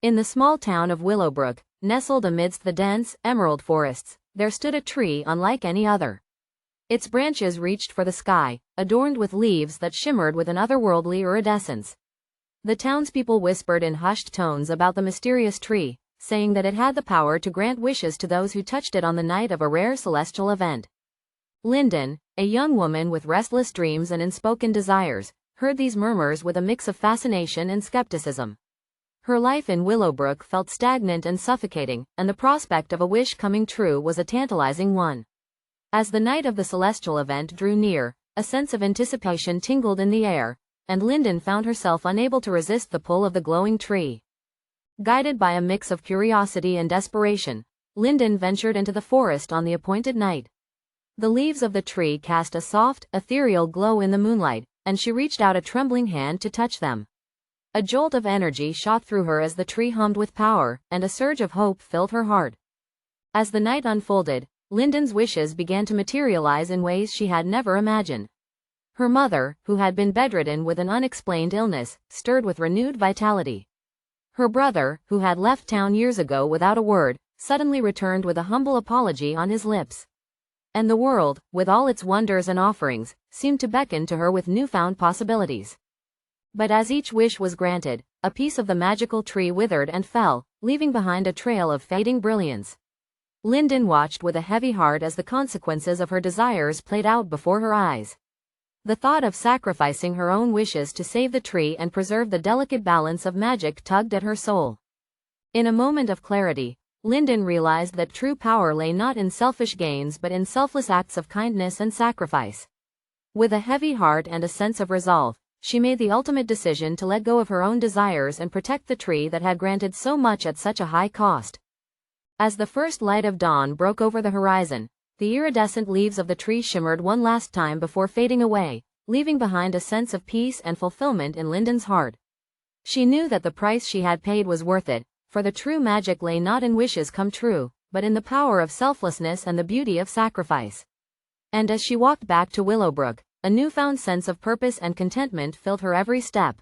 In the small town of Willowbrook, nestled amidst the dense, emerald forests, there stood a tree unlike any other. Its branches reached for the sky, adorned with leaves that shimmered with an otherworldly iridescence. The townspeople whispered in hushed tones about the mysterious tree, saying that it had the power to grant wishes to those who touched it on the night of a rare celestial event. Linden, a young woman with restless dreams and unspoken desires, heard these murmurs with a mix of fascination and skepticism. Her life in Willowbrook felt stagnant and suffocating, and the prospect of a wish coming true was a tantalizing one. As the night of the celestial event drew near, a sense of anticipation tingled in the air, and Linden found herself unable to resist the pull of the glowing tree. Guided by a mix of curiosity and desperation, Linden ventured into the forest on the appointed night. The leaves of the tree cast a soft, ethereal glow in the moonlight, and she reached out a trembling hand to touch them. A jolt of energy shot through her as the tree hummed with power, and a surge of hope filled her heart. As the night unfolded, Linden's wishes began to materialize in ways she had never imagined. Her mother, who had been bedridden with an unexplained illness, stirred with renewed vitality. Her brother, who had left town years ago without a word, suddenly returned with a humble apology on his lips. And the world, with all its wonders and offerings, seemed to beckon to her with newfound possibilities. But as each wish was granted, a piece of the magical tree withered and fell, leaving behind a trail of fading brilliance. Linden watched with a heavy heart as the consequences of her desires played out before her eyes. The thought of sacrificing her own wishes to save the tree and preserve the delicate balance of magic tugged at her soul. In a moment of clarity, Linden realized that true power lay not in selfish gains but in selfless acts of kindness and sacrifice. With a heavy heart and a sense of resolve, she made the ultimate decision to let go of her own desires and protect the tree that had granted so much at such a high cost. As the first light of dawn broke over the horizon, the iridescent leaves of the tree shimmered one last time before fading away, leaving behind a sense of peace and fulfillment in Linden's heart. She knew that the price she had paid was worth it, for the true magic lay not in wishes come true, but in the power of selflessness and the beauty of sacrifice. And as she walked back to Willowbrook, a newfound sense of purpose and contentment filled her every step.